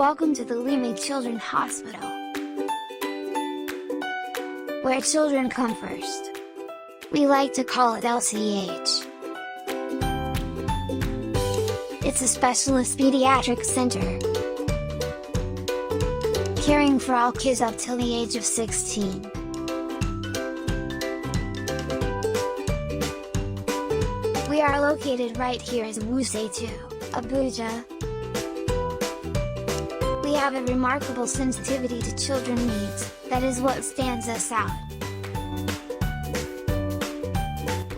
Welcome to the Limi Children's Hospital, where children come first. We like to call it LCH. It's a specialist pediatric center, caring for all kids up till the age of 16. We are located right here in Wuse 2, Abuja. We have a remarkable sensitivity to children's needs, that is what stands us out.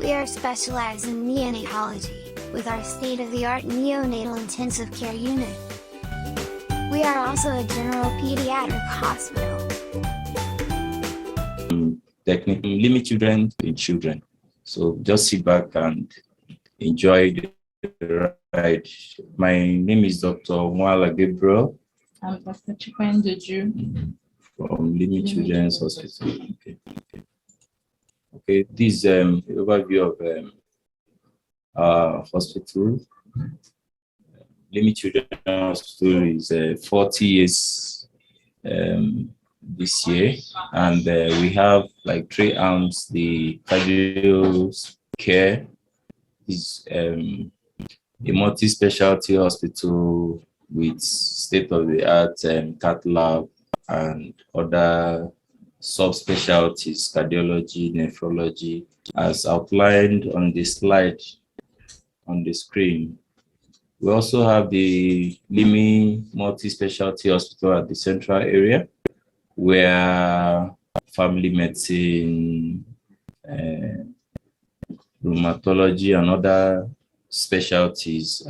We are specialized in neonatology, with our state-of-the-art neonatal intensive care unit. We are also a general pediatric hospital. Technically, limit children in children. So just sit back and enjoy the ride. My name is Dr. Mwala Gabriel. I'm Dr. Chikwendoju from Limit Children's Hospital. Okay. This overview of our hospital. Limit Children's Hospital is 40 years this year, and we have like 3 arms. The cardio care is a multi-specialty hospital with state-of-the-art cath lab and other subspecialties, cardiology, nephrology, as outlined on the slide on the screen. We also have the Limi multi-specialty hospital at the central area, where family medicine, rheumatology, and other specialties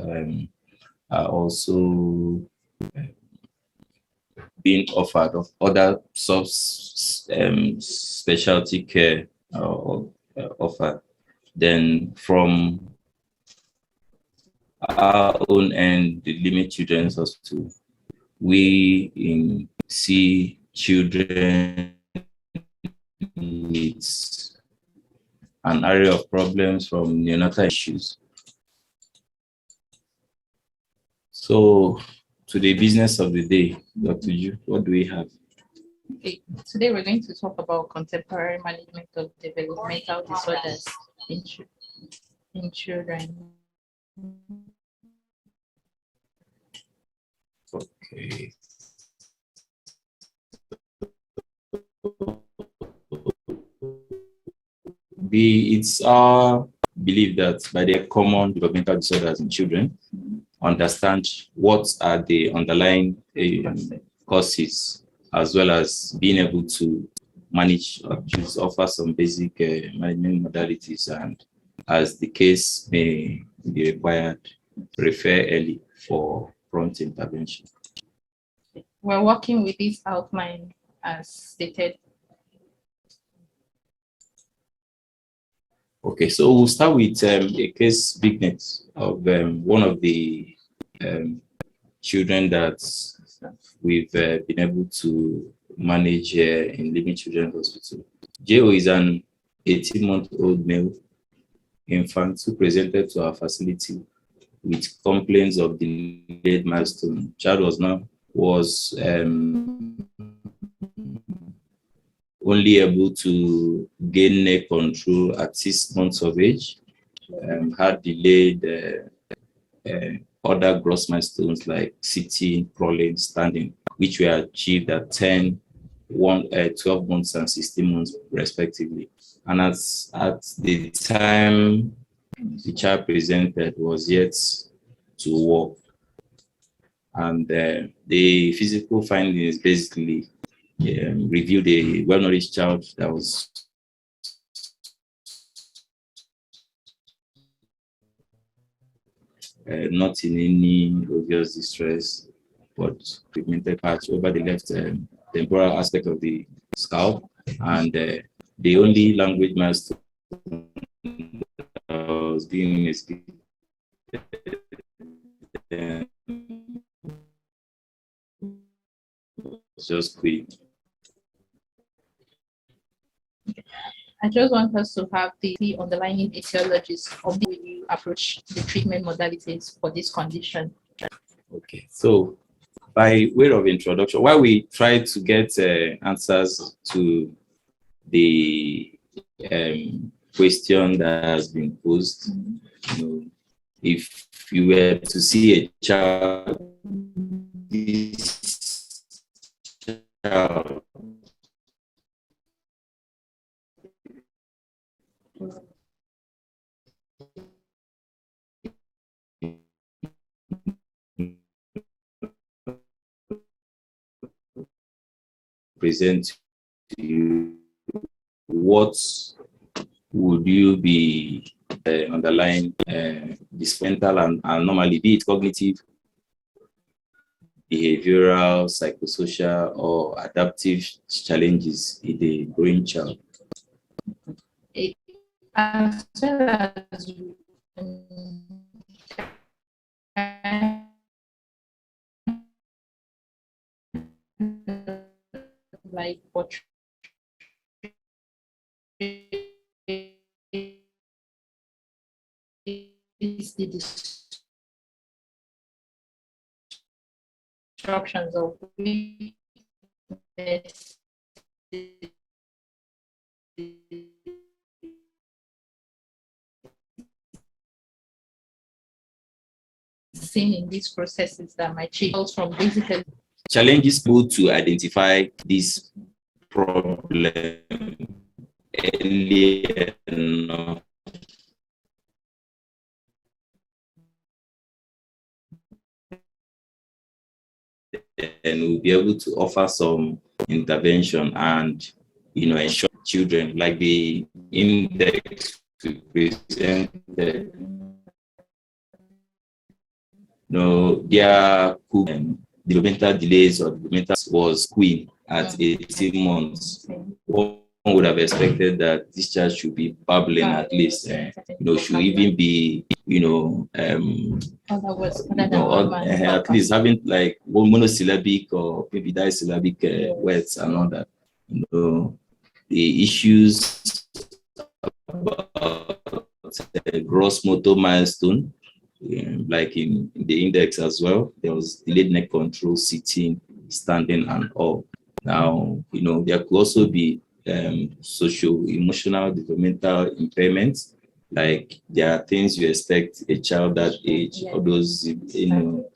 are also being offered, of other specialty care offered. Then from our own end, the Limit Children's Hospital, we see children with an area of problems from neonatal issues. So, to the business of the day, Dr. Ju, what do we have? Okay, today we're going to talk about contemporary management of developmental disorders in children. Okay. It's our belief that by the common developmental disorders in children, understand what are the underlying causes, as well as being able to manage or just offer some basic management modalities, and as the case may be required, refer early for prompt intervention. We're working with this outline as stated. Okay, so we'll start with a case vignette of one of the children that we've been able to manage here in Living Children's Hospital. Jo is an 18-month-old male infant who presented to our facility with complaints of delayed milestone. Child was only able to gain neck control at 6 months of age, had delayed other gross milestones like sitting, crawling, standing, which were achieved at 10, 12 months and 16 months respectively. And at the time the child presented was yet to walk. And the physical findings basically reviewed a well-nourished child that was not in any obvious distress, but pigmented patch over the left temporal aspect of the scalp, and the only language milestone was being just quick. I just want us to have the underlying etiologies of the way you approach the treatment modalities for this condition. Okay, so by way of introduction, while we try to get answers to the question that has been posed, you know, if you were to see a child, this child present to you, what would you be underlying this mental and normally, be it cognitive, behavioral, psychosocial, or adaptive challenges in the growing child? As well as like what is the disruptions of weakness seen in these processes that might change from basically Challenges to identify this problem earlier enough, and we'll be able to offer some intervention and, you know, ensure children, like the index we presented, no, their developmental delays or developmental was queen at 18 months. One would have expected that this child should be babbling at least, you know, should even be, you know, at least having like one monosyllabic or maybe disyllabic words and all that. You know, the issues about gross motor milestone, like in the index as well, there was delayed neck control, sitting, standing, and all. Now, you know, there could also be social, emotional, developmental impairments. Like there are things you expect a child that age, or those, you know,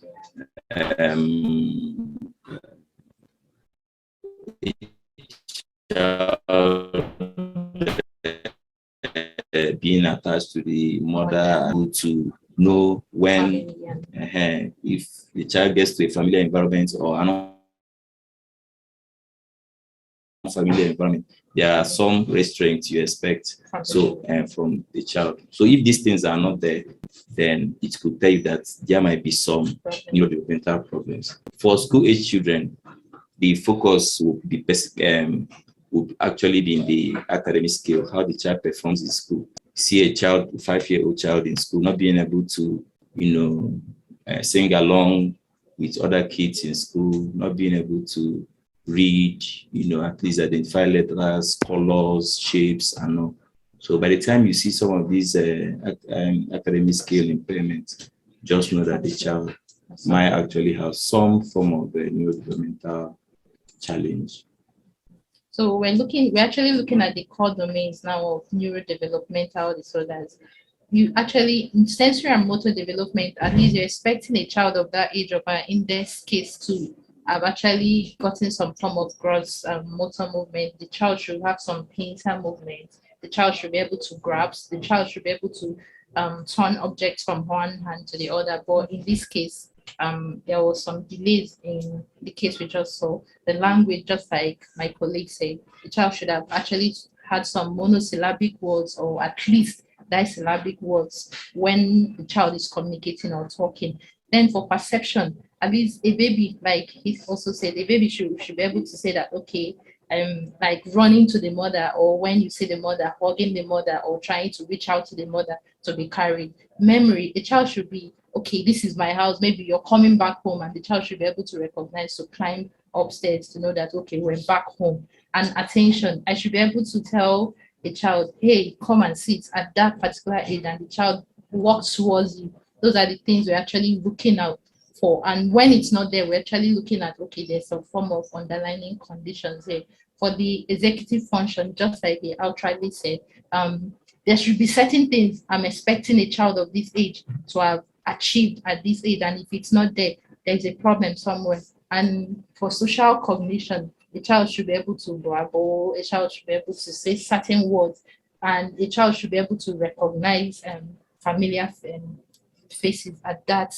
being attached to the mother, to know when, if the child gets to a familiar environment or an unfamiliar environment, there are some restraints you expect from the child. So if these things are not there, then it could tell you that there might be some neurodevelopmental problems. For school age children, the focus would actually be in the academic skill, how the child performs in school. See a child, 5-year-old child in school, not being able to, you know, sing along with other kids in school, not being able to read, you know, at least identify letters, colors, shapes, and all. So by the time you see some of these academic skill impairments, just know that the child might actually have some form of neurodevelopmental challenge. So we're actually looking at the core domains now of neurodevelopmental disorders. You actually, in sensory and motor development, at least you're expecting a child of that age of in this case to have actually gotten some form of gross motor movement. The child should have some pincer movement. The child should be able to grasp. The child should be able to turn objects from one hand to the other. But in this case, there was some delays in the case we just saw. The language, just like my colleague said, the child should have actually had some monosyllabic words or at least disyllabic words when the child is communicating or talking. Then for perception, at least a baby, like he also said, a baby should be able to say that, okay, like running to the mother, or when you see the mother, hugging the mother, or trying to reach out to the mother to be carried. Memory, the child should be, okay, this is my house, maybe you're coming back home, and the child should be able to recognize, to climb upstairs to know that, okay, we're back home. And attention, I should be able to tell a child, hey, come and sit at that particular age, and the child walks towards you. Those are the things we're actually looking out for. And when it's not there, we're actually looking at, okay, there's some form of underlying conditions here. For the executive function, just like the outrightly said, there should be certain things I'm expecting a child of this age to have achieved at this age. And if it's not there, there's a problem somewhere. And for social cognition, a child should be able to babble, a child should be able to say certain words, and a child should be able to recognize familiar faces at that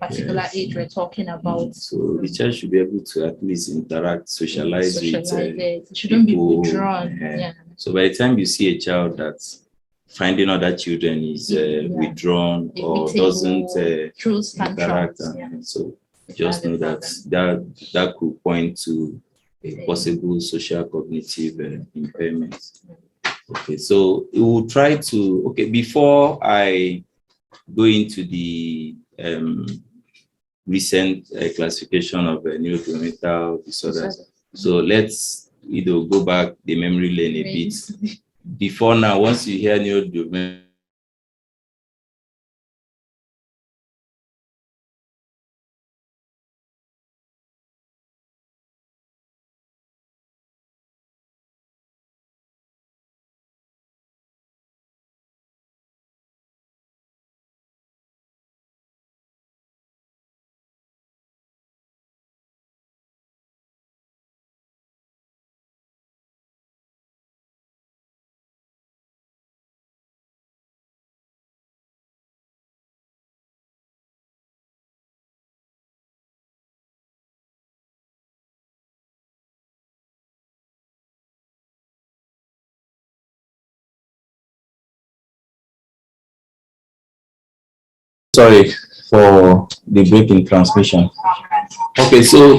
particular age we're talking about. So the child should be able to at least interact, socialize with it shouldn't people, be withdrawn. Yeah. So by the time you see a child that's finding other children is withdrawn or doesn't interact, so just know that could point to a possible social cognitive impairment. Okay, so we will try to, before I go into the recent classification of neurodevelopmental disorders. So let's go back the memory lane a bit. Before now, once you hear neurodevelopmental, sorry for the break in transmission. Okay, so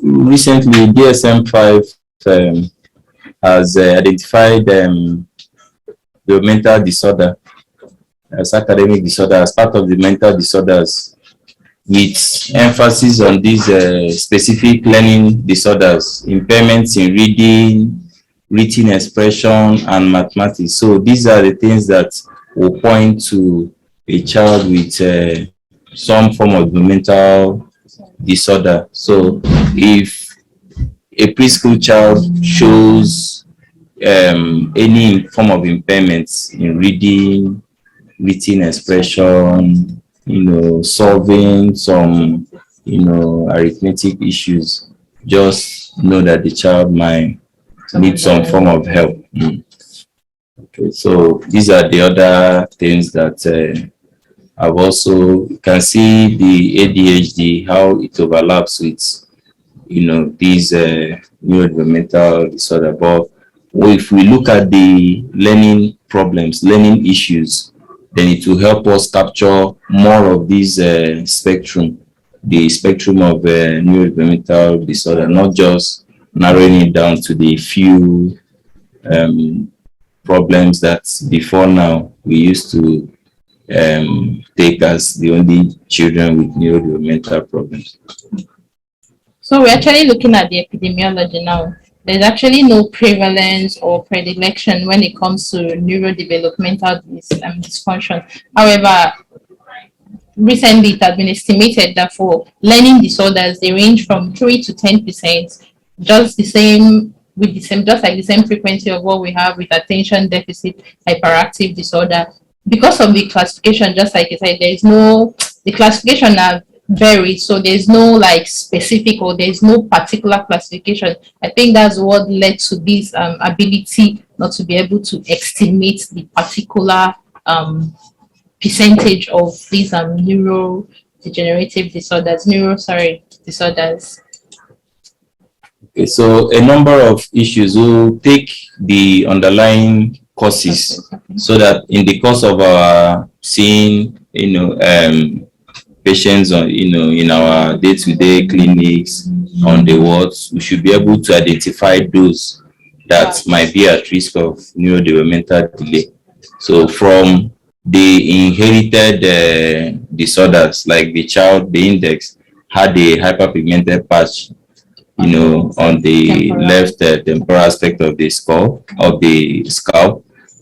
recently DSM-5 has identified the mental disorder as academic disorder as part of the mental disorders, with emphasis on these specific learning disorders, impairments in reading, written expression, and mathematics. So these are the things that will point to a child with some form of mental disorder. So if a preschool child shows any form of impairments in reading, written expression, solving some, arithmetic issues, just know that the child might need some form of help. Okay, so these are the other things that I've also can see the ADHD, how it overlaps with, these neurodevelopmental disorder. But if we look at the learning problems, learning issues, then it will help us capture more of these spectrum, the spectrum of neurodevelopmental disorder, not just narrowing it down to the few problems that before now we used to take as the only children with neurodevelopmental problems. So we're actually looking at the epidemiology now. There's actually no prevalence or predilection when it comes to neurodevelopmental dysfunction. However, recently it has been estimated that for learning disorders, they range from 3 to 10%, just like the same frequency of what we have with attention deficit hyperactive disorder. Because of the classification, just like I said, the classification are varied, so there's no specific, or there's no particular classification. I think that's what led to this ability not to be able to estimate the particular percentage of these neurodegenerative disorders, disorders. Okay, so a number of issues will take the underlying causes, so that in the course of our seeing, patients on, in our day-to-day clinics on the wards, we should be able to identify those that might be at risk of neurodevelopmental delay. So from the inherited disorders, like the index had a hyperpigmented patch, on the left temporal aspect of the scalp,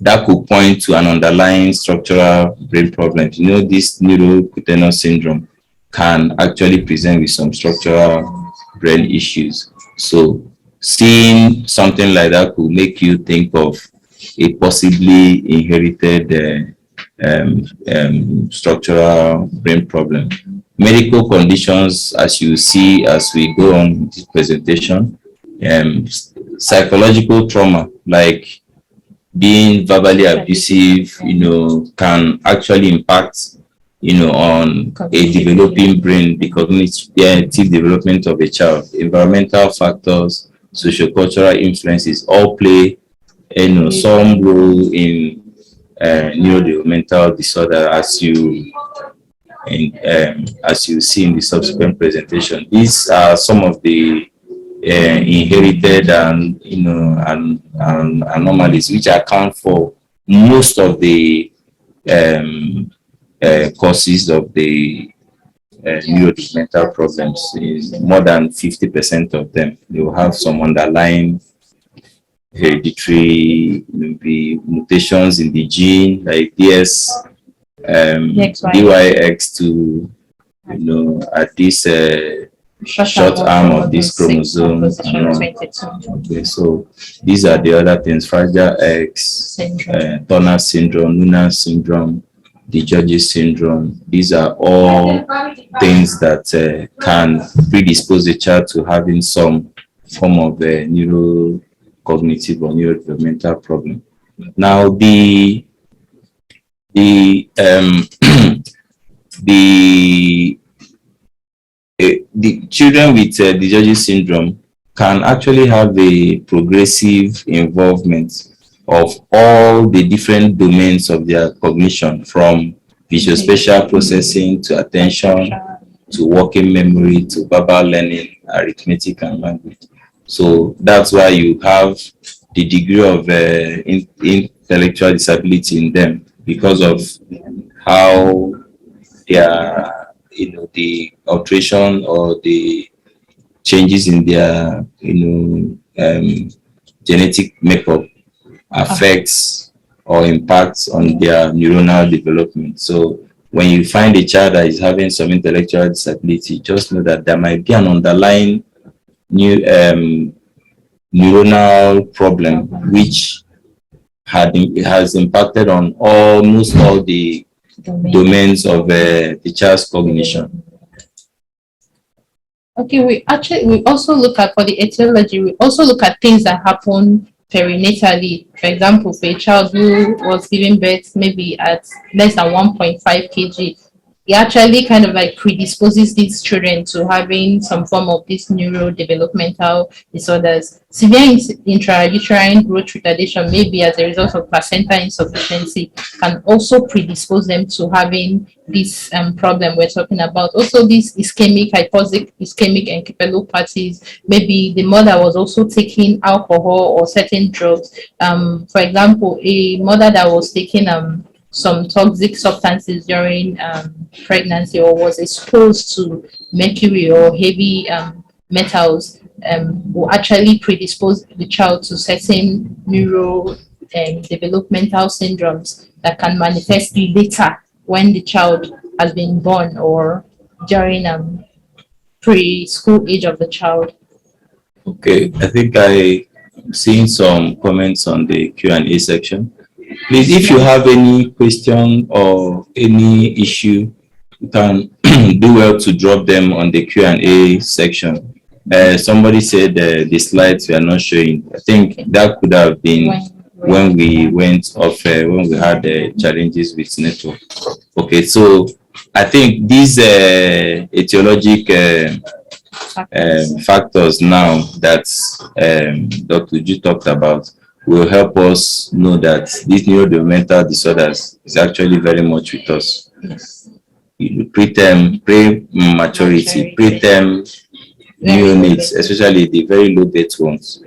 that could point to an underlying structural brain problem. This neurocutaneous syndrome can actually present with some structural brain issues. So seeing something like that could make you think of a possibly inherited structural brain problem. Medical conditions, as you see as we go on with this presentation, psychological trauma like being verbally abusive, can actually impact, on a developing brain, the cognitive development of a child. Environmental factors, sociocultural influences all play, some role in neurodevelopmental disorder, as you see in the subsequent presentation. These are some of the inherited and and anomalies which account for most of the causes of the neurodevelopmental problems. In more than 50% of them, they will have some underlying hereditary, maybe mutations in the gene like DYX2, at this short arm of this chromosome. Okay, so these are the other things: Fragile X, Turner syndrome, Noonan syndrome, the Georges syndrome. These are all things that can predispose a child to having some form of neurocognitive or neurodevelopmental problem. Now, the the children with the Georges syndrome can actually have a progressive involvement of all the different domains of their cognition, from visuospatial processing to attention to working memory to verbal learning, arithmetic, and language. So that's why you have the degree of intellectual disability in them, because of how their the alteration or the changes in their genetic makeup affects or impacts on their neuronal development. So when you find a child that is having some intellectual disability, just know that there might be an underlying neuronal problem which has impacted on almost all the domains of the child's cognition. Okay, we also look at, for the etiology, we also look at things that happen perinatally. For example, for a child who was giving birth maybe at less than 1.5 kg, it actually kind of like predisposes these children to having some form of these neurodevelopmental disorders. Severe intrauterine growth retardation, maybe as a result of placenta insufficiency, can also predispose them to having this problem we're talking about. Also, these ischemic, hypoxic ischemic encephalopathies, maybe the mother was also taking alcohol or certain drugs. For example, a mother that was taking some toxic substances during pregnancy, or was exposed to mercury or heavy metals, will actually predispose the child to certain developmental syndromes that can manifest later when the child has been born or during preschool age of the child. Okay, I think I seen some comments on the Q&A section. Please, if you have any question or any issue, you can do well to drop them on the Q&A section. Somebody said the slides were not showing. I think that could have been when we went off, when we had challenges with network. Okay, so I think these etiologic factors now that Dr. Ju talked about will help us know that these neurodevelopmental disorders is actually very much with us. Yes. Preterm, pre-maturity, preterm neonates, especially the very low birth ones,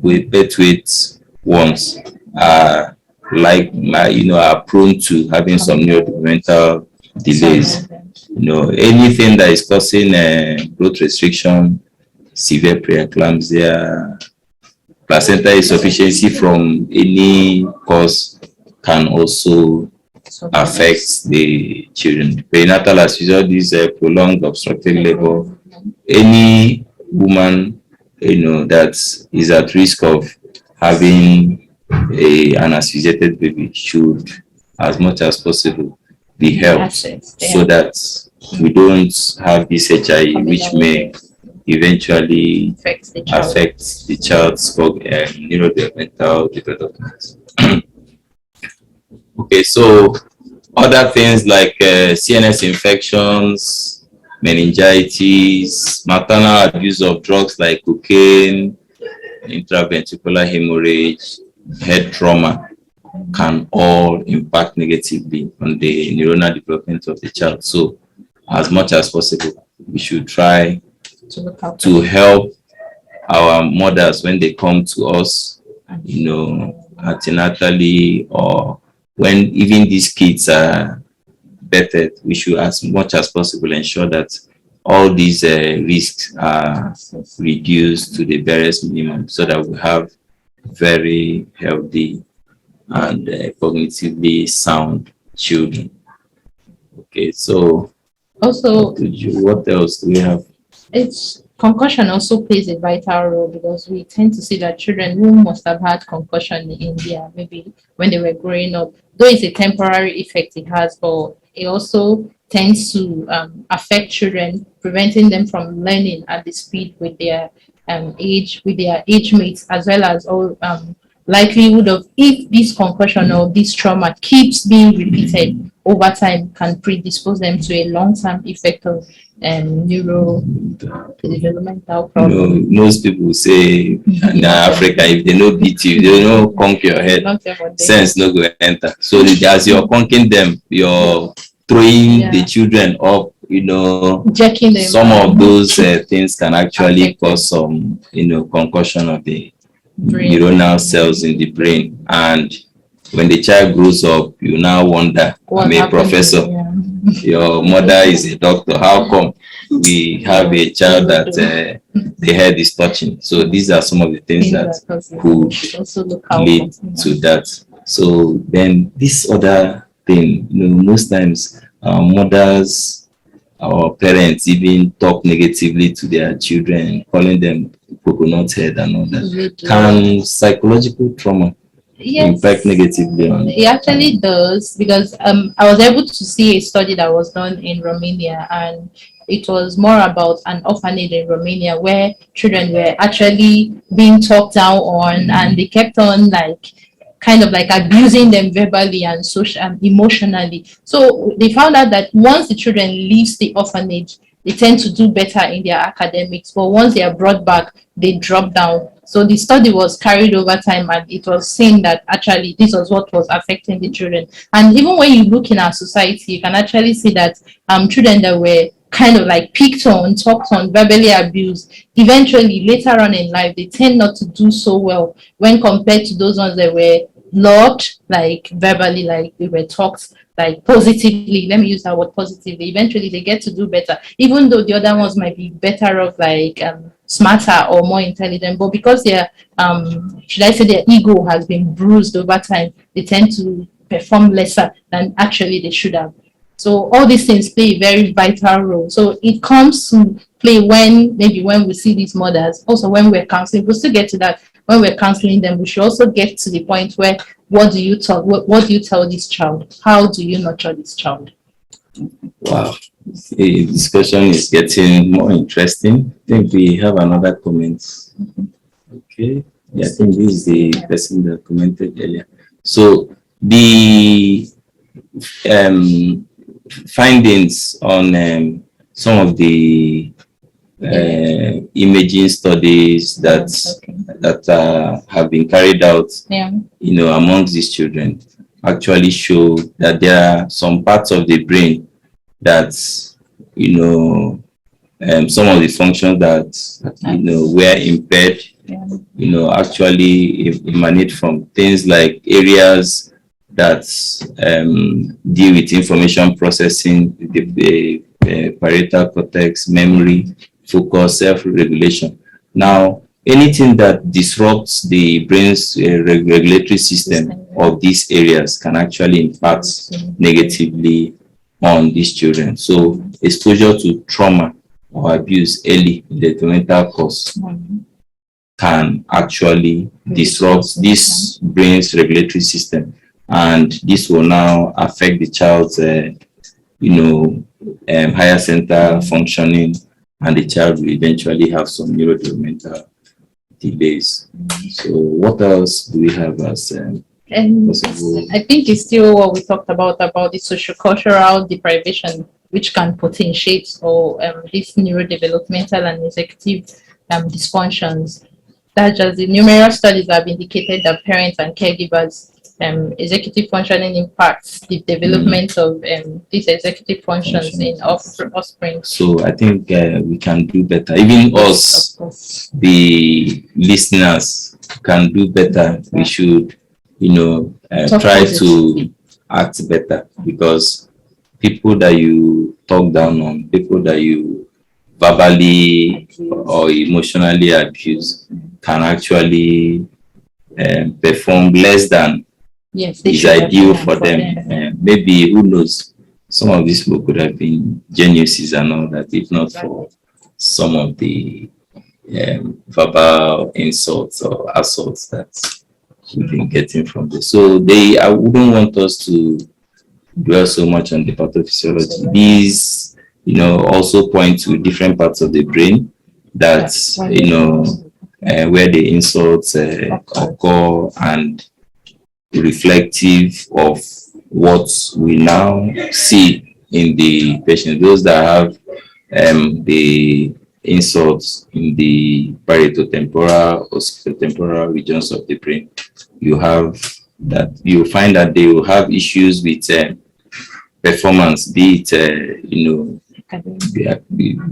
with birth weight ones, are are prone to having some neurodevelopmental delays. Anything that is causing growth restriction, severe preeclampsia, placenta insufficiency from any cause can also affects the children. Perinatal asphyxia, this prolonged obstructed labor. Any woman, that is at risk of having an asphyxiated baby should, as much as possible, be helped so that we don't have this HIV, which may eventually affect the child's neurodevelopmental development. Okay, so other things like CNS infections, meningitis, maternal abuse of drugs like cocaine, intraventricular hemorrhage, head trauma can all impact negatively on the neuronal development of the child. So as much as possible, we should try to help our mothers when they come to us, antenatally, or when even these kids are birthed, we should as much as possible ensure that all these risks are reduced to the barest minimum so that we have very healthy and cognitively sound children. Okay, so also, what else do we have? It's concussion also plays a vital role because we tend to see that children who must have had concussion in India, maybe when they were growing up, though it's a temporary effect it has, but it also tends to affect children, preventing them from learning at the speed with their age mates, as well as all likelihood of, if this concussion or this trauma keeps being repeated over time, can predispose them to a long-term effect of neuro-developmental problems. Most people say in Africa, if they no beat you, they no conk your head, sense no go enter. So as you're conking them, you're throwing the children up, Jacking them. Some of those things can actually cause some, concussion of the neuronal cells in the brain. And when the child grows up, you now wonder, I'm a professor, your mother is a doctor, how come we have a child that the head is touching? So these are some of the things that could lead to that. So then this other thing, most times mothers or parents even talk negatively to their children, calling them coconut head and all that. Can psychological trauma impact negatively on it? Actually does, because I was able to see a study that was done in Romania, and it was more about an orphanage in Romania where children were actually being talked down on, and they kept on kind of abusing them verbally and social and emotionally. So they found out that once the children leaves the orphanage, they tend to do better in their academics, but once they are brought back, they drop down. So the study was carried over time, and it was seen that actually this was what was affecting the children. And even when you look in our society, you can actually see that children that were kind of picked on, talked on, verbally abused, eventually later on in life, they tend not to do so well when compared to those ones that were loved, verbally, they were talked positively. Let me use that word, positively. Eventually they get to do better, even though the other ones might be better off, smarter or more intelligent, but because their should I say their ego has been bruised over time, they tend to perform lesser than actually they should have. So all these things play a very vital role. So it comes to play when we see these mothers, also when we're counseling. We'll still get to that. When we're counseling them, we should also get to the point where what do you tell this child? How do you nurture this child? Wow. The discussion is getting more interesting. I think we have another comment. Okay. Yeah, I think this is the person that commented earlier. So the findings on some of the imaging studies that have been carried out, amongst these children, actually show that there are some parts of the brain that, some of the functions that, were impaired, actually emanate from things like areas that deal with information processing, the parietal cortex, memory, focus, self-regulation. Now, anything that disrupts the brain's regulatory system of these areas can actually impact negatively on these children. So exposure to trauma or abuse early in the developmental course can actually disrupt this brain's regulatory system, and this will now affect the child's higher center functioning, and the child will eventually have some neurodevelopmental delays. So what else do we have as And possible? I think it's still what we talked about the sociocultural deprivation, which can potentiate or these neurodevelopmental and executive dysfunctions. That's just the numerous studies have indicated that parents and caregivers executive functioning impacts the development of these executive functions in offspring. So I think we can do better. Even us, Of course. the listeners, can do better. We should, Talk try positive. to act better, because people that you talk down on, people that you verbally or emotionally abuse, can actually perform less than Yes, they is should have ideal done for them. Maybe, who knows, some of these people could have been geniuses and all that, if not for some of the verbal insults or assaults that we've been getting from this. So I wouldn't want us to dwell so much on the pathophysiology. These, also point to different parts of the brain that, where the insults occur, and reflective of what we now see in the patient. Those that have the insults in the parietotemporal or spatiotemporal regions of the brain, you find that they will have issues with performance, be it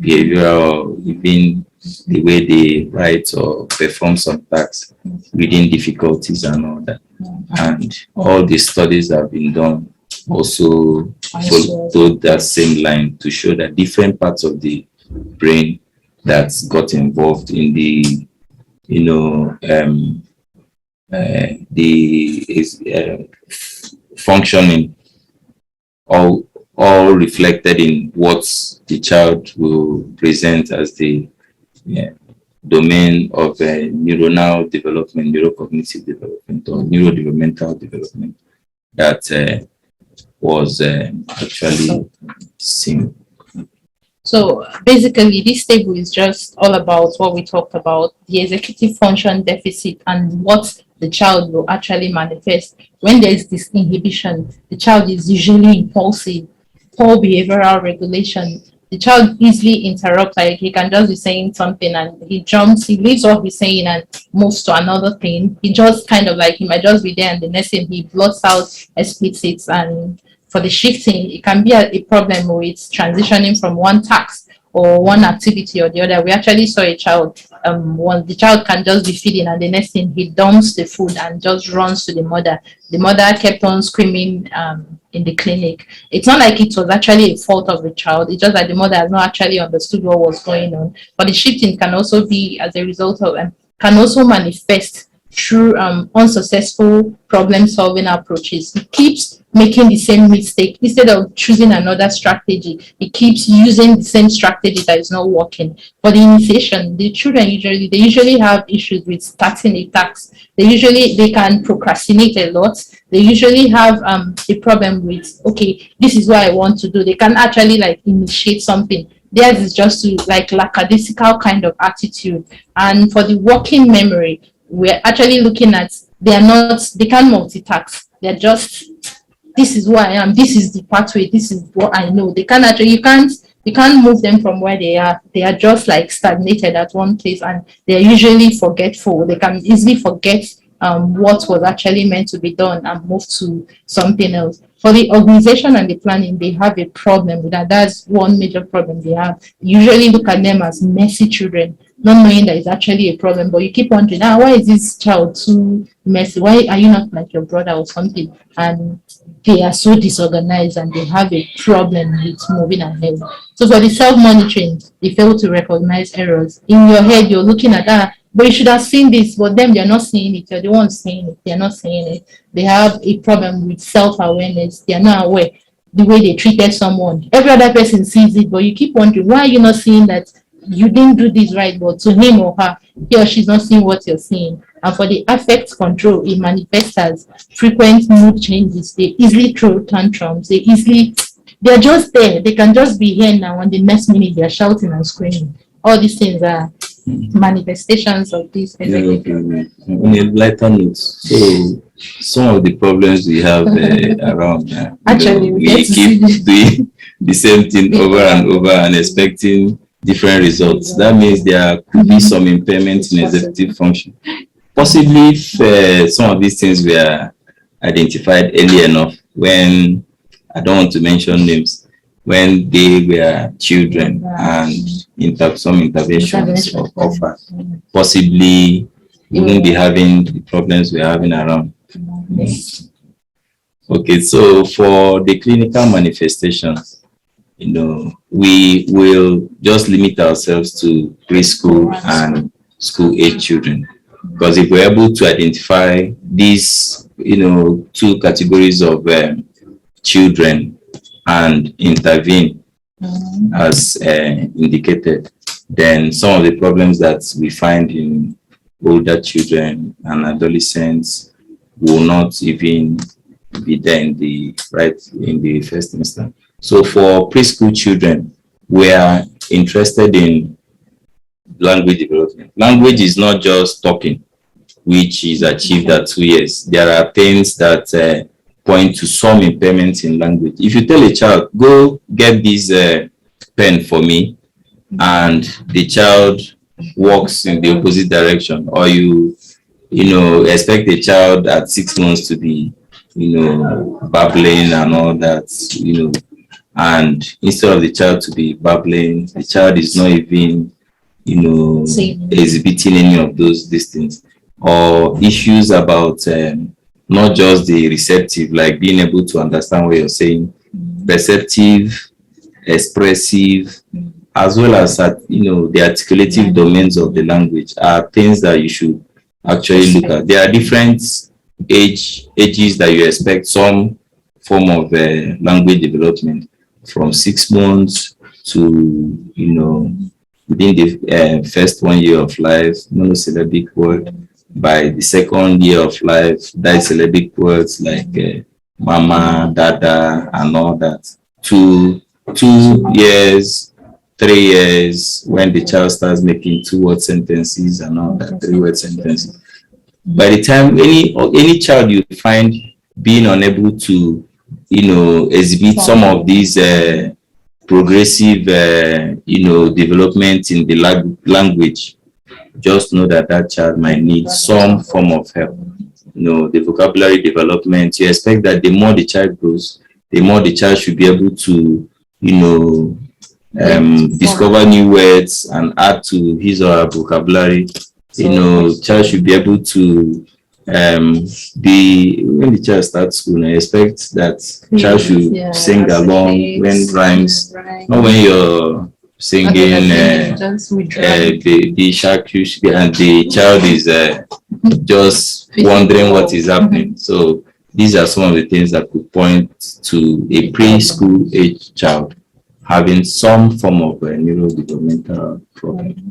behavioral, or even the way they write or perform some tasks, reading difficulties and all that. And all the studies that have been done also followed that same line to show that different parts of the brain that got involved in the functioning, all reflected in what the child will present as the domain of neuronal development, neurocognitive development, or neurodevelopmental development that was actually seen. So basically, this table is just all about what we talked about, the executive function deficit and what the child will actually manifest. When there is this inhibition, the child is usually impulsive, poor behavioral regulation. The child easily interrupts, like he can just be saying something and he jumps, he leaves what he's saying and moves to another thing. He just kind of like, he might just be there and the next thing he blots out explicits. And for the shifting, it can be a problem with transitioning from one task or one activity or the other. We actually saw a child, the child can just be feeding and the next thing he dumps the food and just runs to the mother. The mother kept on screaming in the clinic. It's not like it was actually a fault of the child. It's just that the mother has not actually understood what was going on. But the shifting can also be as a result of, can also manifest through unsuccessful problem-solving approaches. It keeps making the same mistake. Instead of choosing another strategy, it keeps using the same strategy that is not working. For the initiation, the children usually have issues with starting a task. They can procrastinate a lot. They usually have a problem with, okay, this is what I want to do. They can actually like initiate something. Theirs is just to like lackadaisical kind of attitude. And for the working memory, we're actually looking at, they can't multitask. They're just, this is who I am, this is the pathway, this is what I know. They can't actually, you can't move them from where they are. They are just like stagnated at one place and they're usually forgetful. They can easily forget what was actually meant to be done and move to something else. For the organization and the planning, they have a problem with that. That's one major problem they have. You usually look at them as messy children, not knowing that it's actually a problem, but you keep wondering, why is this child too messy? Why are you not like your brother or something? And they are so disorganized and they have a problem with moving ahead. So for the self-monitoring, they fail to recognize errors. In your head, you're looking at but you should have seen this, but them, they're not seeing it. You're the one seeing it. They're not seeing it. They have a problem with self-awareness. They're not aware the way they treated someone. Every other person sees it, but you keep wondering, why are you not seeing that you didn't do this right, but to him or her, he or she's not seeing what you're seeing. And for the affect control, it manifests as frequent mood changes. They easily throw tantrums. They're just there. They can just be here now, and the next minute they're shouting and screaming. All these things are manifestations of this. On a lighter note, so some of the problems we have around, Actually, we keep doing the same thing over and over and expecting different results. That means there could be some impairment in executive function. Possibly if some of these things were identified early enough, when, I don't want to mention names, when they were children and some interventions or offered, possibly we wouldn't be having the problems we're having around. Okay, so for the clinical manifestations, we will just limit ourselves to preschool and school age children, because if we're able to identify these, two categories of children and intervene as indicated, then some of the problems that we find in older children and adolescents will not even be there in the first instance. So for preschool children, we are interested in language development. Language is not just talking, which is achieved at 2 years. There are things that point to some impairments in language. If you tell a child, go get this pen for me, and the child walks in the opposite direction, or you expect a child at 6 months to be babbling and all that, and instead of the child to be babbling, the child is not even exhibiting any of those things, or issues about not just the receptive, like being able to understand what you're saying, perceptive, expressive, as well as the articulative domains of the language are things that you should actually look at. There are different ages that you expect some form of language development, from 6 months to within the first 1 year of life, monosyllabic word. By the second year of life, disyllabic words like mama, dada, and all that. To 2 years, 3 years, when the child starts making 2-word sentences and all that, 3-word sentences. By the time any child you find being unable to exhibit some of these progressive development in the language, just know that child might need some form of help. The vocabulary development, you expect that the more the child grows, the more the child should be able to discover new words and add to his or her vocabulary. Child should be able to when the child starts school, I expect that child should sing along when rhymes, not when you're singing the shark and the child is just wondering what is happening. So these are some of the things that could point to a preschool age child having some form of a neurodevelopmental problem.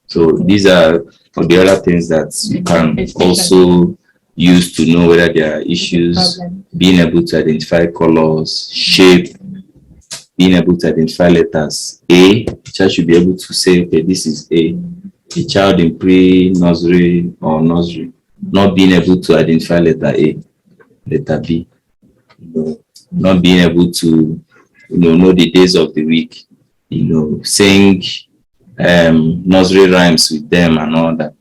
So these are for the other things that you can also use to know whether there are issues, being able to identify colors, shape, being able to identify letters. A child should be able to say, okay, this is A. A child in pre-nursery or nursery not being able to identify letter A, letter B, not being able to know the days of the week, sing nursery rhymes with them and all that.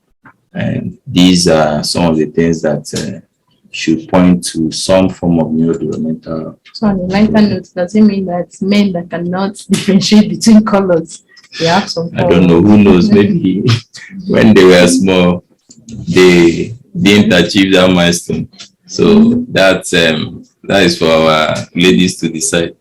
And these are some of the things that should point to some form of neurodevelopmental. So on the lighter note, does it mean that men that cannot differentiate between colors, they have some I don't know, who knows, maybe when they were small, they didn't achieve that milestone. So that is for our ladies to decide.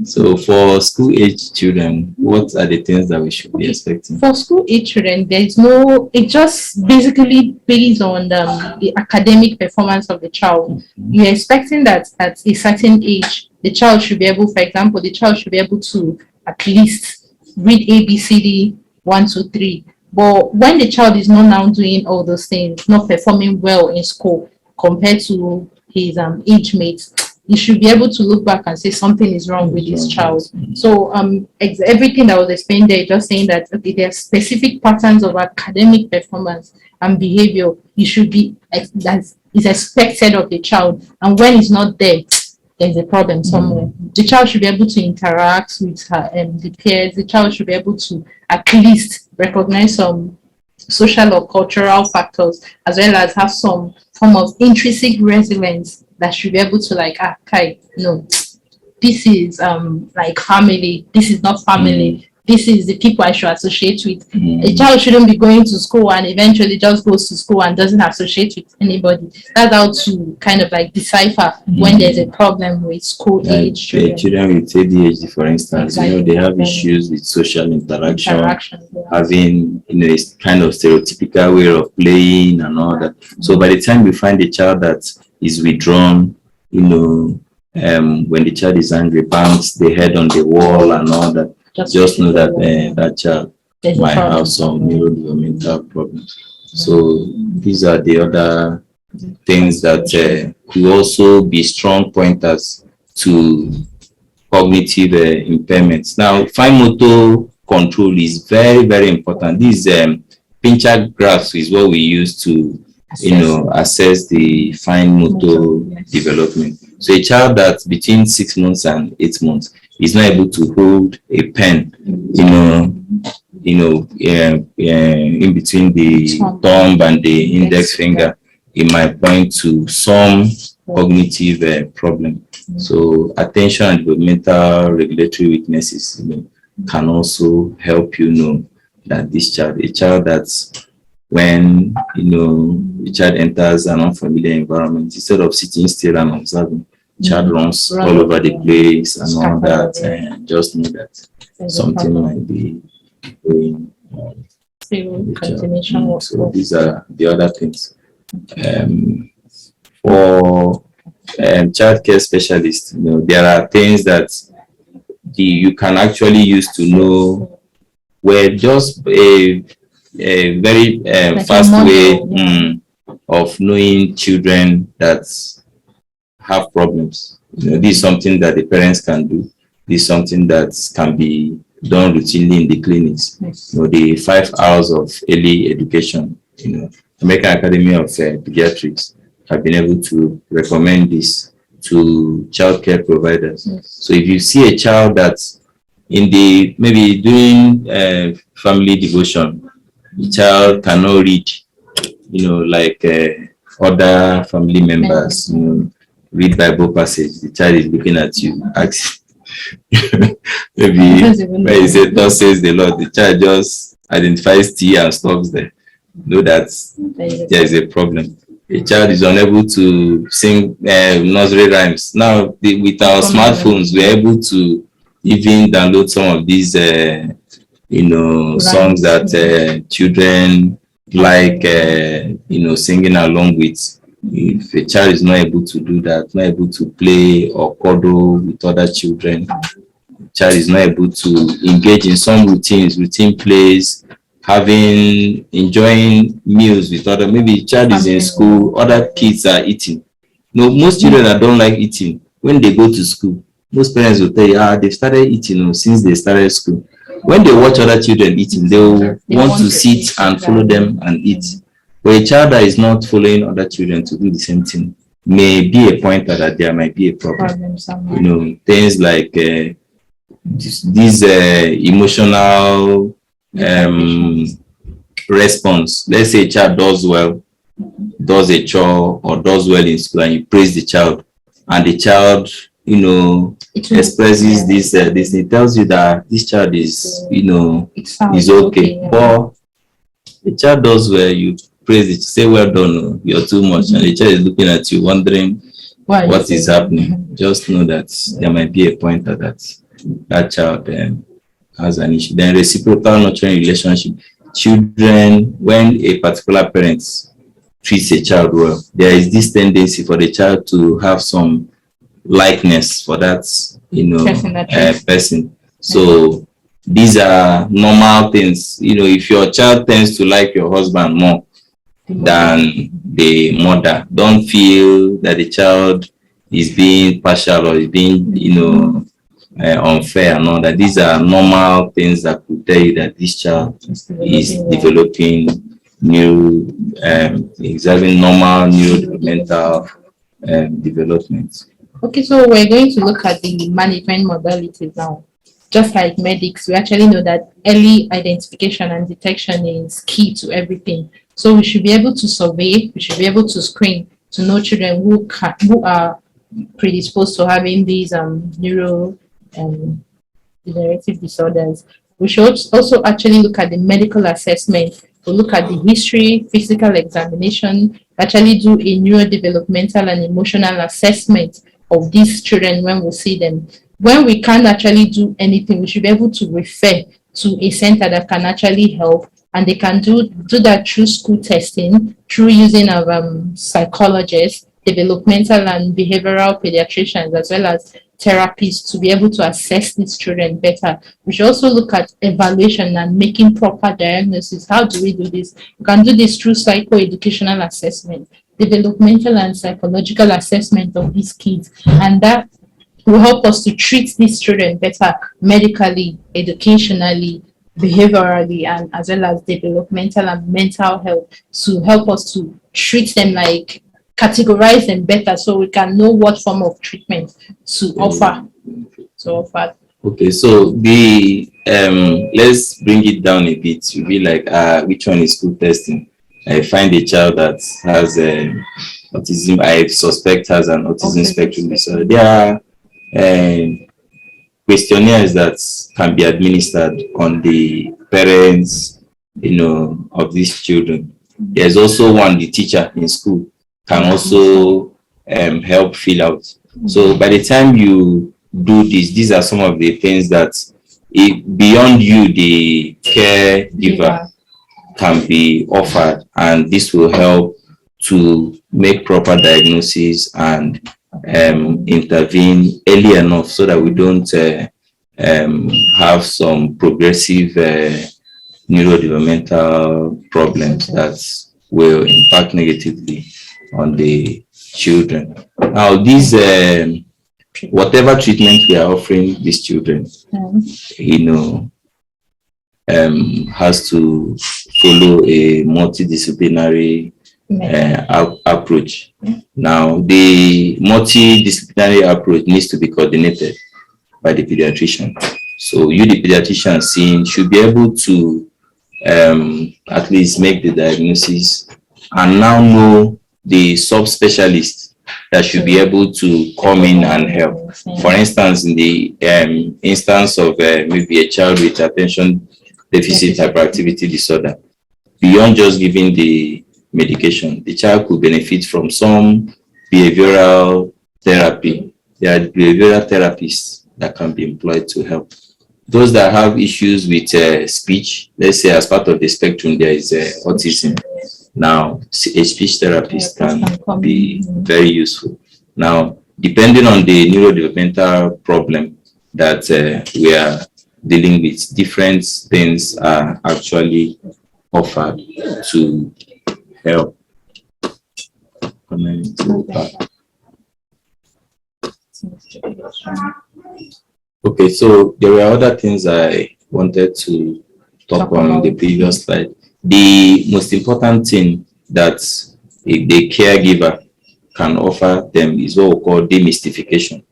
So for school age children, what are the things that we should be expecting? For school age children, there's no, it just basically based on the academic performance of the child. You're expecting that at a certain age, the child should be able, for example, the child should be able to at least read ABCD 1, 2, 3. But when the child is not now doing all those things, not performing well in school compared to his age mates, you should be able to look back and say something is wrong with this child. So everything that was explained there, just saying that okay, there are specific patterns of academic performance and behavior you should be that is expected of the child, and when it's not there, there's a problem somewhere. The child should be able to interact with her the peers. The child should be able to at least recognize some social or cultural factors, as well as have some form of intrinsic resilience that should be able to like, okay, no, this is like family, this is not family, this is the people I should associate with. A child shouldn't be going to school and eventually just goes to school and doesn't associate with anybody. That's how to kind of like decipher when there's a problem with school age children. Children with ADHD, for instance, they have issues with social interaction, having a kind of stereotypical way of playing and all that. So by the time we find a child that is withdrawn, when the child is angry, bangs the head on the wall and all that, just know that that child might have some neurodevelopmental problems. So these are the other things that could also be strong pointers to cognitive impairments. Now, fine motor control is very, very important. These pincher graphs is what we use to assess the fine motor development. So a child that's between 6 months and 8 months is not able to hold a pen, in between the thumb and the index finger. It might point to some cognitive problem. So attention and developmental regulatory weaknesses can also help you know that this child, a child that's when the child enters an unfamiliar environment, instead of sitting still and observing, child runs all over the place and all that, and just know that something might be going on. So these are the other things. For child care specialists, there are things that you can actually use to know where just a very fast way of knowing children that have problems. This is something that the parents can do. This is something that can be done routinely in the clinics. The 5 hours of early education. American Academy of Pediatrics have been able to recommend this to child care providers. So if you see a child that's maybe doing family devotion, the child cannot read, like other family members, read Bible passage. The child is looking at you, asks, maybe when you say, "Thus says the Lord," the child just identifies T and stops there. Know that there is a problem. A child is unable to sing nursery rhymes. Now, with our smartphones, we're able to even download some of these, songs that children like, singing along with. If a child is not able to do that, not able to play or cuddle with other children, the child is not able to engage in some routine plays, enjoying meals with other. Maybe the child is in school, other kids are eating. Most children that don't like eating, when they go to school, most parents will tell you, they've started eating since they started school. When they watch other children eating, they will want to sit and follow them and eat. But a child that is not following other children to do the same thing may be a pointer that there might be a problem. Things like this emotional response. Let's say a child does well, does a chore or does well in school, and you praise the child, and the child expresses this it tells you that this child is is okay. But the child does well, you praise it, say well done, you're too much, and the child is looking at you wondering what is happening. Just know that there might be a pointer that that child has an issue. Then reciprocal nurturing relationship. Children, when a particular parent treats a child well, there is this tendency for the child to have some likeness for that, person. So these are normal things. If your child tends to like your husband more than the mother, don't feel that the child is being partial or is being, unfair and all that. These are normal things that could tell you that this child is developing is having normal neurodevelopmental development. Okay, so we're going to look at the management modalities now. Just like medics, we actually know that early identification and detection is key to everything. So we should be able to survey, we should be able to screen to know children who are predisposed to having these neurodegenerative disorders. We should also actually look at the medical assessment. We look at the history, physical examination, actually do a neurodevelopmental and emotional assessment of these children when we see them. When we can't actually do anything, we should be able to refer to a center that can actually help, and they can do that through school testing, through using of psychologists, developmental and behavioral pediatricians, as well as therapists to be able to assess these children better. We should also look at evaluation and making proper diagnosis. How do we do this? We can do this through psychoeducational assessment, developmental and psychological assessment of these kids, and that will help us to treat these children better medically, educationally, behaviorally, and as well as developmental and mental health, to help us to treat them, like categorize them better so we can know what form of treatment to offer. Okay, so the let's bring it down a bit. You'll be like, which one is school testing? I find a child that has autism, I suspect has an autism spectrum disorder. There are questionnaires that can be administered on the parents, of these children. There's also one the teacher in school can also help fill out. So by the time you do this, these are some of the things that beyond you, the caregiver, can be offered, and this will help to make proper diagnosis and intervene early enough so that we don't have some progressive neurodevelopmental problems that will impact negatively on the children. Now, these whatever treatment we are offering these children, has to follow a multidisciplinary approach. Now, the multidisciplinary approach needs to be coordinated by the pediatrician. So you, the pediatrician, should be able to at least make the diagnosis and now know the subspecialist that should be able to come in and help. For instance, in the instance of maybe a child with attention deficit hyperactivity disorder, beyond just giving the medication, the child could benefit from some behavioral therapy. There are behavioral therapists that can be employed to help. Those that have issues with speech, let's say as part of the spectrum, there is autism. Now, a speech therapist can be very useful. Now, depending on the neurodevelopmental problem that we are dealing with, different things are actually offered to help. Okay, so there were other things I wanted to talk on the previous slide. The most important thing that the caregiver can offer them is what we call demystification.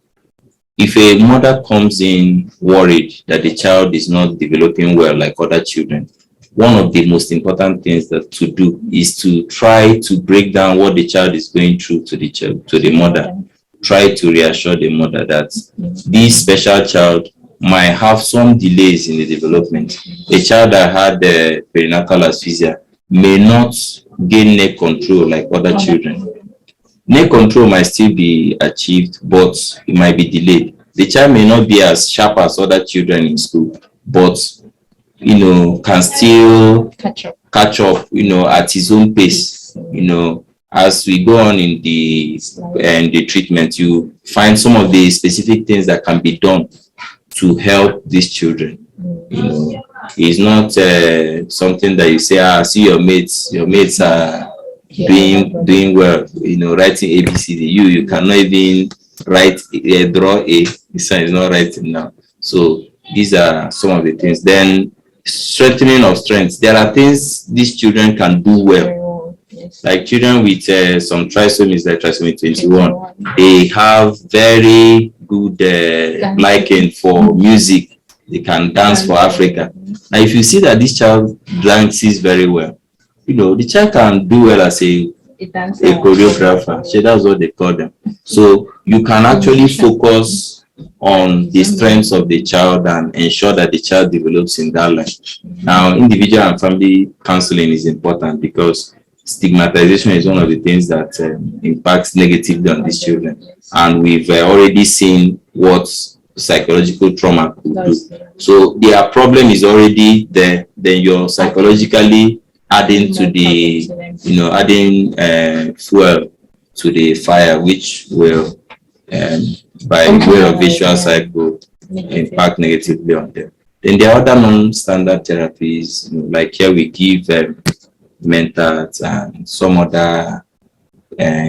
If a mother comes in worried that the child is not developing well like other children, one of the most important things that to do is to try to break down what the child is going through to the child, to the mother. Try to reassure the mother that this special child might have some delays in the development. A child that had perinatal asphyxia may not gain neck control like other children. Net control might still be achieved, but it might be delayed. The child may not be as sharp as other children in school, but can still catch up, at his own pace. As we go on in the treatment, you find some of the specific things that can be done to help these children. It's not something that you say, see your mates are doing well, writing ABCD. You cannot even write draw A. This one is not writing now. So these are some of the things. Then strengthening of strengths. There are things these children can do well. Like children with some trisomies, like trisomy 21, they have very good liking for music. They can dance for Africa. Now, if you see that this child dances very well, the child can do well as a choreographer. So that's what they call them. So you can actually focus on the strengths of the child and ensure that the child develops in that line. Now, individual and family counseling is important because stigmatization is one of the things that impacts negatively on these children. And we've already seen what psychological trauma could do. So their problem is already there. Then you're psychologically adding to the, adding fuel to the fire, which will, by way of visual cycle, impact negatively on them. Then there are other non-standard therapies, like here we give mentals and some other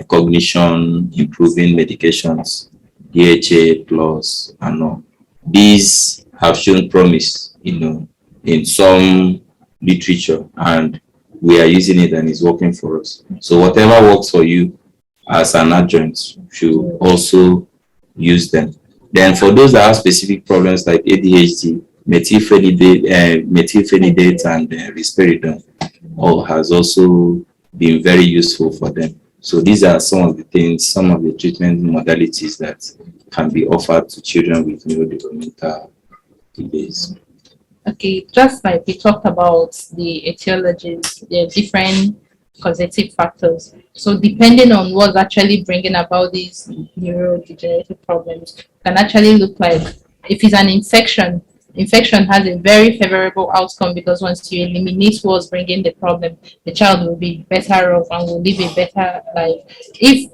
cognition improving medications, DHA plus and all. These have shown promise, in some literature, and we are using it and it's working for us. So whatever works for you as an adjunct, should also use them. Then for those that have specific problems like ADHD, methylphenidate and risperidone, all has also been very useful for them. So these are some of the things, some of the treatment modalities that can be offered to children with neurodevelopmental delays. Okay, just like we talked about the etiologies, the different causative factors. So depending on what's actually bringing about these neurodegenerative problems, can actually look like if it's an infection has a very favorable outcome because once you eliminate what's bringing the problem, the child will be better off and will live a better life. If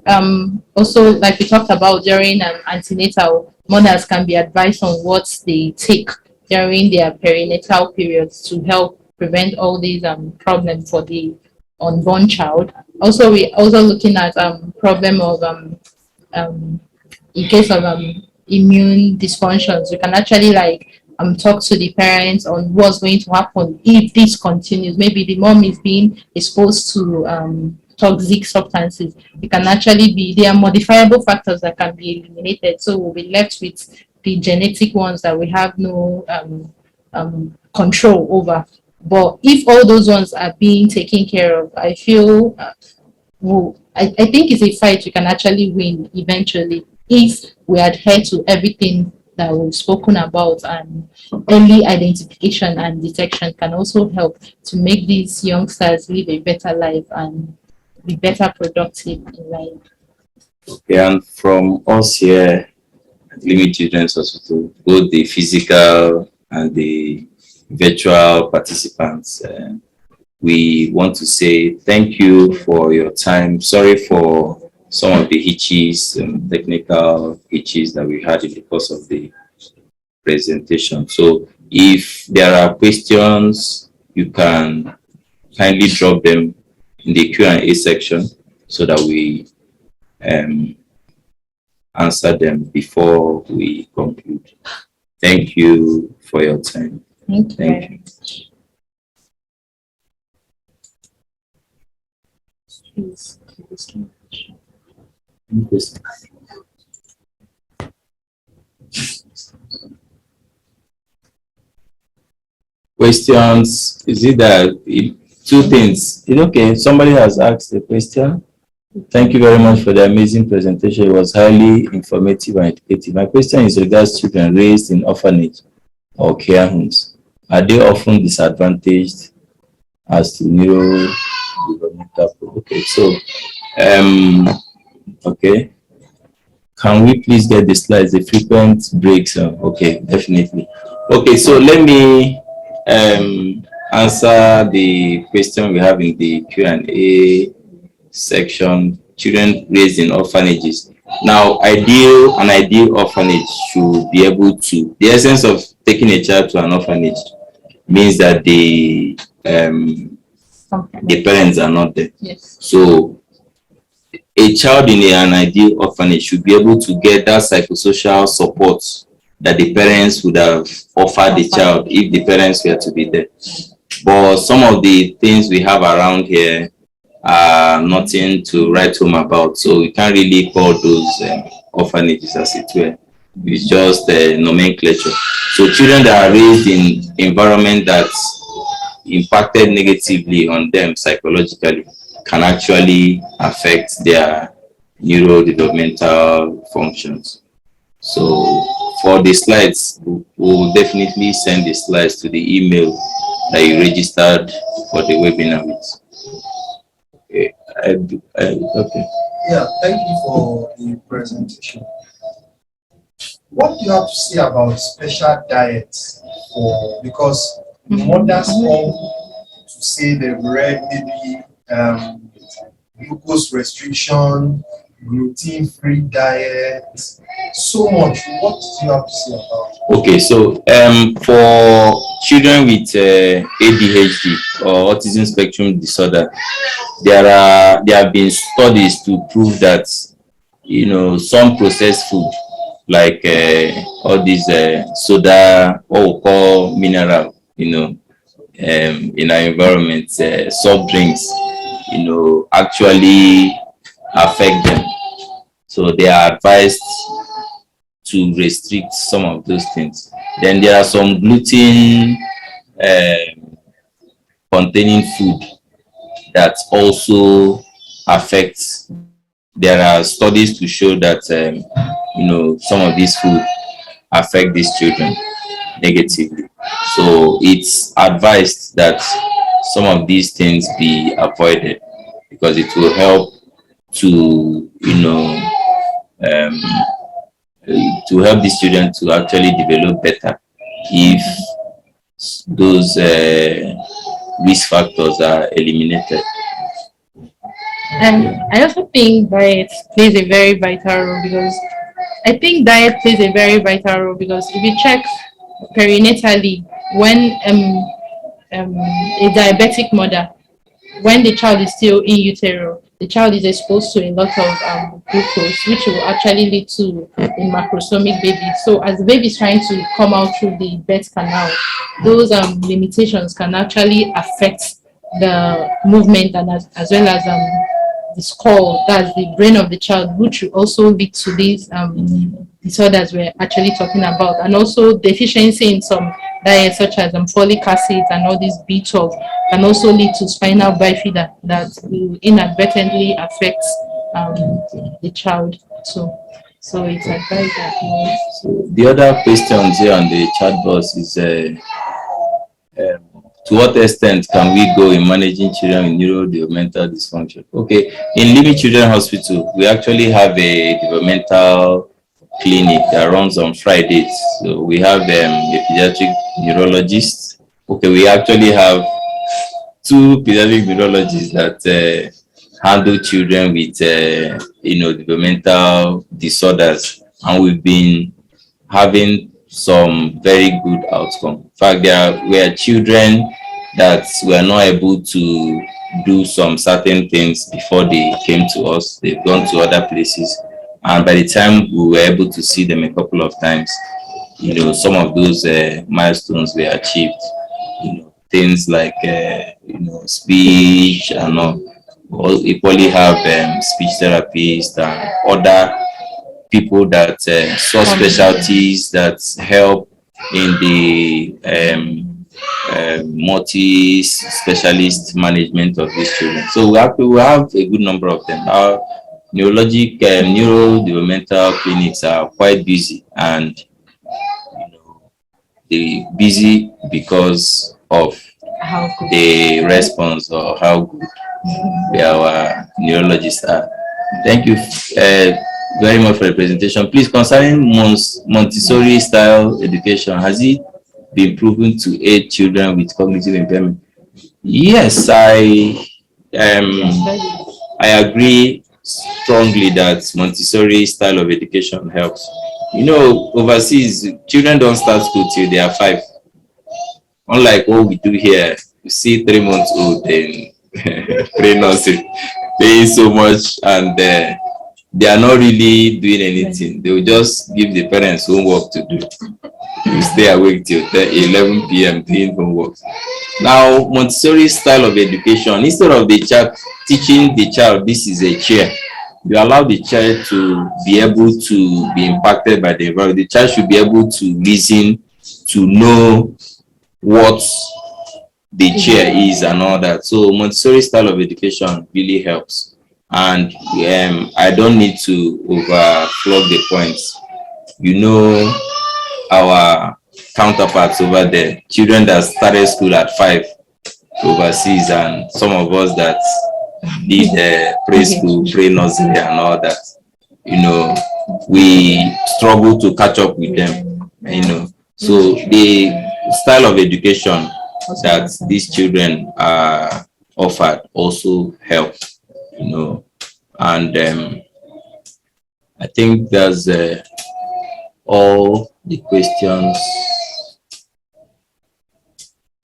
also, like we talked about during antenatal, mothers can be advised on what they take during their perinatal periods to help prevent all these problems for the unborn child. Also, we also looking at problem of in case of immune dysfunctions, we can actually talk to the parents on what's going to happen if this continues. Maybe the mom is being exposed to toxic substances. It can actually be, there are modifiable factors that can be eliminated. So we'll be left with the genetic ones that we have no control over. But if all those ones are being taken care of, I feel, I think it's a fight we can actually win eventually if we adhere to everything that we've spoken about, and early identification and detection can also help to make these youngsters live a better life and be better productive in life. Okay, and from us here at Limit Children's Hospital, both the physical and the virtual participants, we want to say thank you for your time. Sorry for some of the hitches and technical hitches that we had in the course of the presentation. So if there are questions, you can kindly drop them in the Q&A section so that we answer them before we conclude. Thank you for your time. Thank you. Questions? Is it that two things? It's okay. Somebody has asked a question. Thank you very much for the amazing presentation. It was highly informative and educative. My question is regards children raised in orphanage or care homes. Are they often disadvantaged as to neurodevelopmental? Okay, so Okay. Can we please get the slides? The frequent breaks. Okay, definitely. Okay, so let me answer the question we have in the Q&A section. Children raised in orphanages. Now, an ideal orphanage should be able to. The essence of taking a child to an orphanage means that the parents are not there. Yes. So a child in an ideal orphanage should be able to get that psychosocial support that the parents would have offered the child if the parents were to be there. But some of the things we have around here are nothing to write home about, so we can't really call those orphanages, as it were. It's just nomenclature. So children that are raised in environment that impacted negatively on them psychologically can actually affect their neurodevelopmental functions. So for the slides, we'll definitely send the slides to the email that you registered for the webinar with. Okay. Okay. Yeah, thank you for the presentation. What do you have to say about special diets because mothers come to say they've read maybe glucose restriction, gluten-free diet, so much. What do you have to say about it? Okay, so for children with ADHD or autism spectrum disorder, there have been studies to prove that some processed food like all these soda, what we call mineral, in our environment, soft drinks, actually affect them. So they are advised to restrict some of those things. Then there are some gluten containing food that also affects. There are studies to show that some of these food affect these children negatively. So it's advised that some of these things be avoided because it will help to help these children to actually develop better if those risk factors are eliminated. And I also think diet plays a very vital role because if you check perinatally, when a diabetic mother, when the child is still in utero, the child is exposed to a lot of glucose, which will actually lead to a macrosomic baby. So as the baby is trying to come out through the birth canal, those limitations can actually affect the movement and as well as the skull, that's the brain of the child, which will also lead to these disorders we're actually talking about, and also deficiency in some diets such as folic acid and all these B12 can also lead to spinal bifida that will inadvertently affect the child too. So it's advised that. So the other questions here on the chat box is to what extent can we go in managing children with neurodevelopmental dysfunction? Okay, in Living Children Hospital, we actually have a developmental clinic that runs on Fridays. So we have a pediatric neurologist. Okay, we actually have two pediatric neurologists that handle children with developmental disorders, and we've been having some very good outcome. In fact, there were children that were not able to do some certain things before they came to us. They've gone to other places, and by the time we were able to see them a couple of times, some of those milestones were achieved. Things like speech and all. We equally have speech therapists and other people that saw specialties that help in the multi-specialist management of these children. So we have a good number of them. Our neurodevelopmental clinics are quite busy, and they busy because of the response or how good our neurologists are. Thank you very much for the presentation. Please, concerning Montessori style education, has it been proven to aid children with cognitive impairment? Yes, I agree strongly that Montessori style of education helps. You know, overseas, children don't start school till they are 5. Unlike what we do here, you see 3 months old and pre-nursery paying so much, and they are not really doing anything. They will just give the parents homework to do. You stay awake till 11 p.m. doing homework. Now, Montessori style of education, instead of the child teaching the child this is a chair, you allow the child to be able to be impacted by the environment. The child should be able to listen, to know what the chair is and all that. So Montessori style of education really helps. And I don't need to overflog the points. You know, our counterparts over there, children that started school at 5 overseas, and some of us that did preschool, pre-nursery and all that, you know, we struggle to catch up with them, you know. So the style of education that these children are offered also help, you know. And I think that's all the questions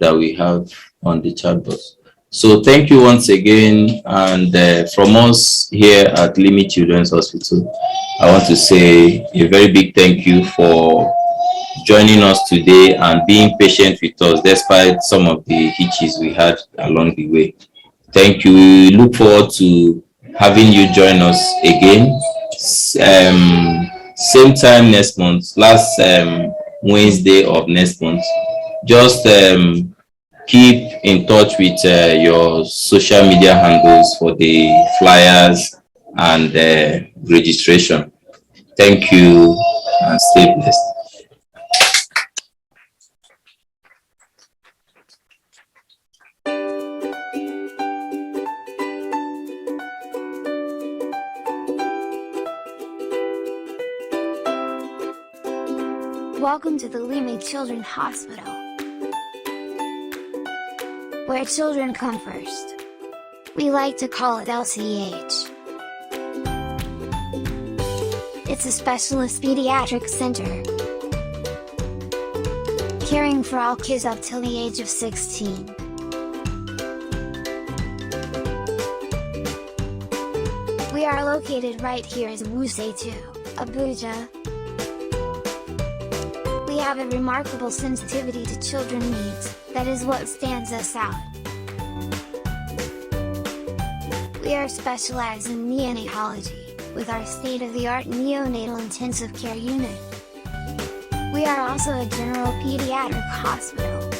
that we have on the chat box. So thank you once again, and from us here at Limit Children's Hospital, I want to say a very big thank you for joining us today and being patient with us despite some of the hitches we had along the way. Thank you. We look forward to having you join us again. Same time next month, last Wednesday of next month. Just keep in touch with your social media handles for the flyers and registration. Thank you and stay blessed. Welcome to the Lime Children's Hospital, where children come first. We like to call it LCH. It's a specialist pediatric center, caring for all kids up till the age of 16. We are located right here in Wuse 2, Abuja. We have a remarkable sensitivity to children's needs, that is what stands us out. We are specialized in neonatology, with our state-of-the-art neonatal intensive care unit. We are also a general pediatric hospital.